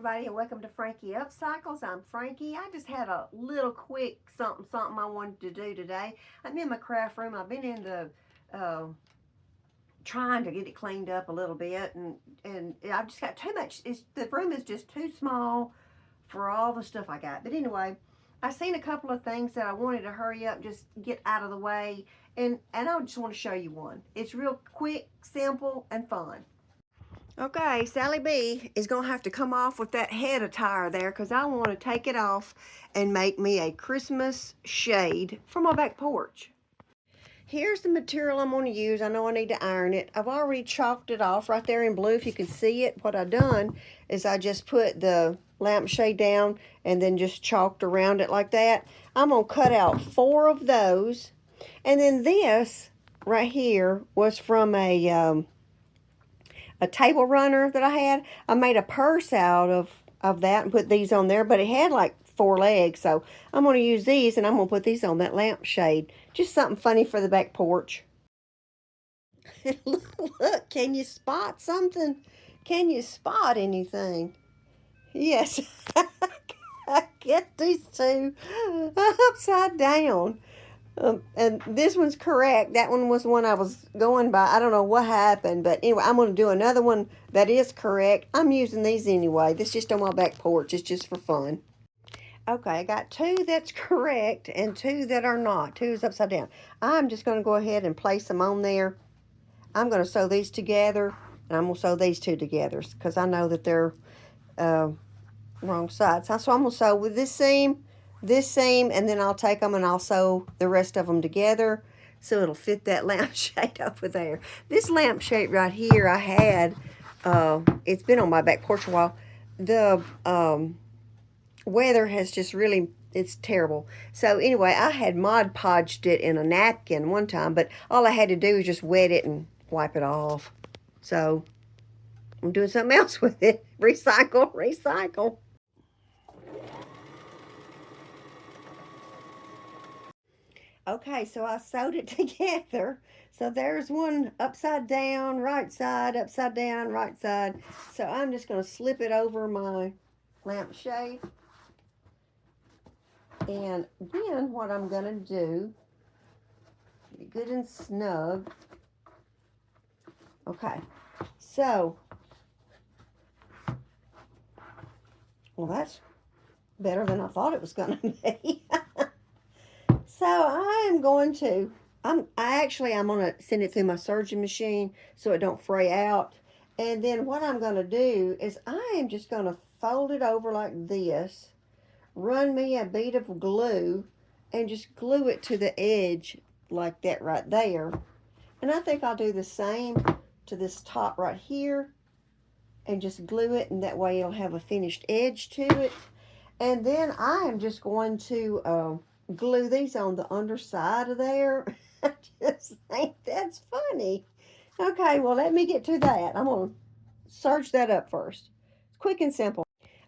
everybody, and welcome to Frankie Upcycles. I'm Frankie. I just had a little quick something I wanted to do today. I'm in my craft room. I've been in the trying to get it cleaned up a little bit, and I've just got too much. The room is just too small for all the stuff I got. But anyway, I seen a couple of things that I wanted to hurry up, just get out of the way, and I just want to show you one. It's real quick, simple, and fun. Okay, Sally B is going to have to come off with that head attire there because I want to take it off and make me a Christmas shade for my back porch. Here's the material I'm going to use. I know I need to iron it. I've already chalked it off right there in blue if you can see it. What I've done is I just put the lampshade down and then just chalked around it like that. I'm going to cut out 4 of those. And then this right here was from a table runner that I had. I made a purse out of that and put these on there, but it had like 4 legs, so I'm going to use these and I'm going to put these on that lampshade. Just something funny for the back porch. Look, can you spot something? Can you spot anything? Yes, I get these 2 upside down. And this one's correct. That one was one I was going by. I don't know what happened, but anyway, I'm going to do another one that is correct. I'm using these anyway. This is just on my back porch. It's just for fun. Okay, I got 2 that's correct and 2 that are not. 2 is upside down. I'm just going to go ahead and place them on there. I'm going to sew these together, and I'm going to sew these 2 together because I know that they're wrong sides. So I'm going to sew with this seam, and then I'll take them and I'll sew the rest of them together so it'll fit that lampshade over there. This lampshade right here I had, it's been on my back porch a while. The weather has just really, it's terrible. So anyway, I had Mod Podged it in a napkin one time, but all I had to do was just wet it and wipe it off. So I'm doing something else with it. Recycle, recycle. Okay, so I sewed it together. So there's one upside down, right side, upside down, right side. So I'm just going to slip it over my lampshade. And then what I'm going to do, get it good and snug. Okay, so, well, that's better than I thought it was going to be. So I am going to, I'm going to send it through my serging machine so it don't fray out. And then what I'm going to do is I am just going to fold it over like this, run me a bead of glue, and just glue it to the edge like that right there. And I think I'll do the same to this top right here and just glue it, and that way it'll have a finished edge to it. And then I am just going to glue these on the underside of there. I just think that's funny. Okay, well, let me get to that. I'm going to serge that up first. It's quick and simple.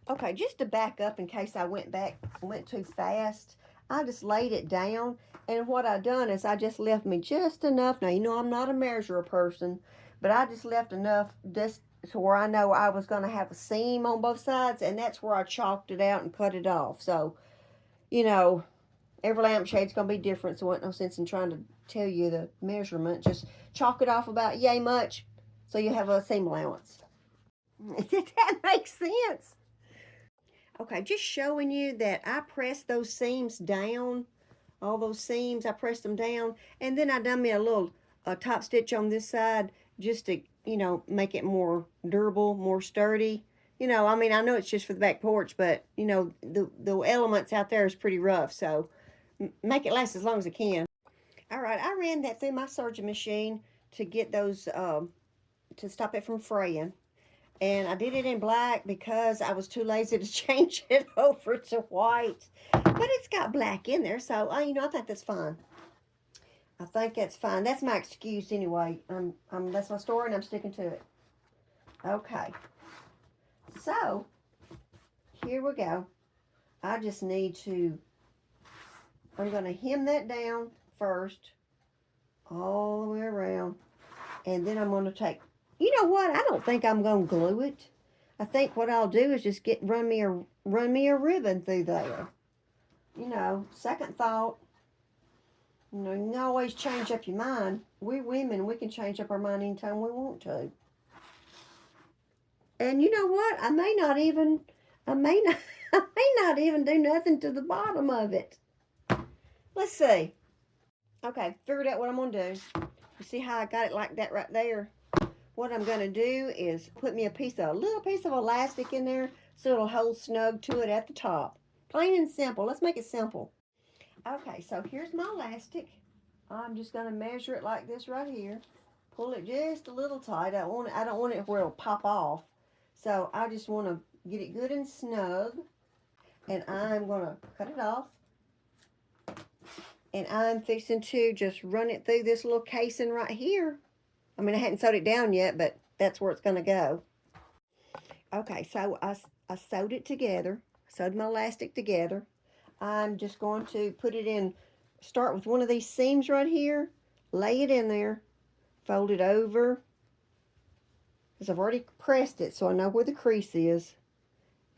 Okay, just to back up in case I went too fast, I just laid it down, and what I done is I just left me just enough. Now, you know I'm not a measurer person, but I just left enough just to where I know I was going to have a seam on both sides, and that's where I chalked it out and cut it off. So, you know, every lampshade's going to be different, so ain't no sense in trying to tell you the measurement. Just chalk it off about yay much so you have a seam allowance. Did that make sense? Okay, just showing you that I pressed those seams down. All those seams, I pressed them down. And then I done me a little top stitch on this side just to, you know, make it more durable, more sturdy. You know, I mean, I know it's just for the back porch, but, you know, the elements out there is pretty rough. So make it last as long as it can. All right, I ran that through my serging machine to get those, to stop it from fraying. And I did it in black because I was too lazy to change it over to white. But it's got black in there, so, you know, I think that's fine. I think that's fine. That's my excuse anyway. That's my story, and I'm sticking to it. Okay. So, here we go. I just need to, I'm going to hem that down first, all the way around. And then I'm going to take, you know what? I don't think I'm going to glue it. I think what I'll do is just run me a ribbon through there. You know, second thought. You know, you can always change up your mind. We women, we can change up our mind anytime we want to. And you know what? I may not, I may not even do nothing to the bottom of it. Let's see. Okay, figured out what I'm gonna do. You see how I got it like that right there? What I'm gonna do is put me a little piece of elastic in there so it'll hold snug to it at the top. Plain and simple. Let's make it simple. Okay, so here's my elastic. I'm just gonna measure it like this right here. Pull it just a little tight. I don't want it where it'll pop off. So I just want to get it good and snug. And I'm gonna cut it off. And I'm fixing to just run it through this little casing right here. I mean, I hadn't sewed it down yet, but that's where it's gonna go. Okay, so I sewed it together. Sewed my elastic together. I'm just going to put it in, start with one of these seams right here, lay it in there, fold it over, because I've already pressed it so I know where the crease is.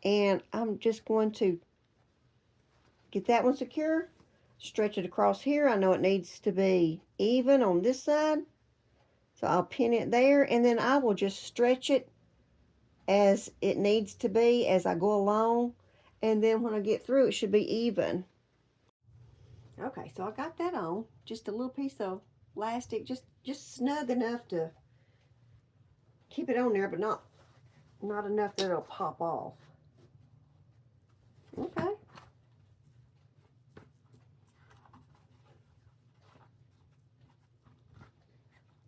And I'm just going to get that one secure, stretch it across here. I know it needs to be even on this side, so I'll pin it there, and then I will just stretch it as it needs to be as I go along. And then when I get through, it should be even. Okay, so I got that on. Just a little piece of elastic, just snug enough to keep it on there, but not enough that it'll pop off. Okay.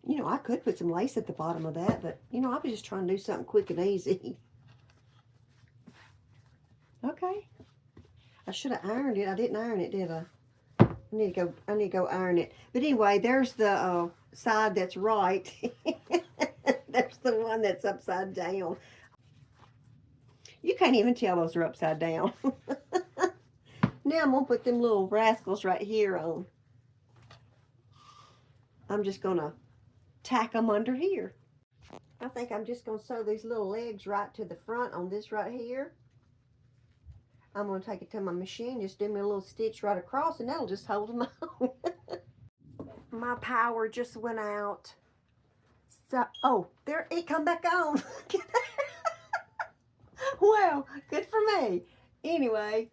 You know, I could put some lace at the bottom of that, but, you know, I was just trying to do something quick and easy. Okay. I should have ironed it. I didn't iron it, did I? I need to go iron it. But anyway, there's the side that's right. There's the one that's upside down. You can't even tell those are upside down. Now I'm going to put them little rascals right here on. I'm just going to tack them under here. I think I'm just going to sew these little legs right to the front on this right here. I'm going to take it to my machine, just do me a little stitch right across, and that'll just hold them on. My power just went out. So, oh, there, it come back on. Well, good for me. Anyway,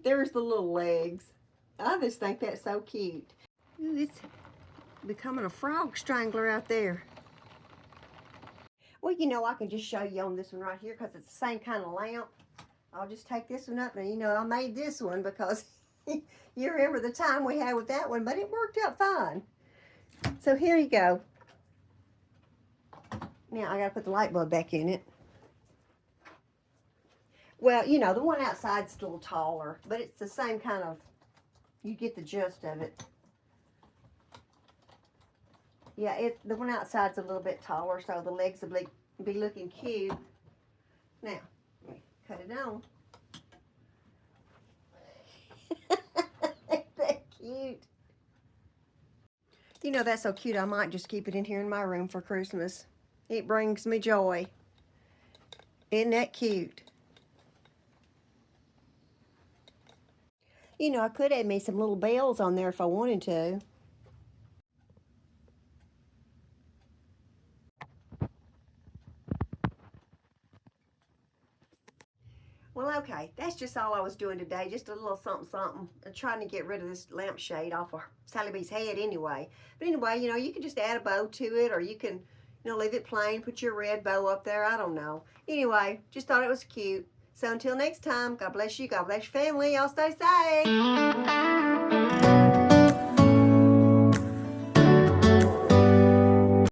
there's the little legs. I just think that's so cute. It's becoming a frog strangler out there. Well, you know, I can just show you on this one right here because it's the same kind of lamp. I'll just take this one up. Now, you know, I made this one because you remember the time we had with that one, but it worked out fine. So here you go. Now, I got to put the light bulb back in it. Well, you know, the one outside's still taller, but it's the same kind of, you get the gist of it. Yeah, the one outside's a little bit taller, so the legs will be looking cute. Now, let me cut it on. Ain't that cute? You know, that's so cute, I might just keep it in here in my room for Christmas. It brings me joy. Isn't that cute? You know, I could add me some little bells on there if I wanted to. Well, okay, that's just all I was doing today. Just a little something, something. I'm trying to get rid of this lampshade off of Sally B's head anyway. But anyway, you know, you can just add a bow to it, or you can, you know, leave it plain, put your red bow up there. I don't know. Anyway, just thought it was cute. So until next time, God bless you, God bless your family. Y'all stay safe.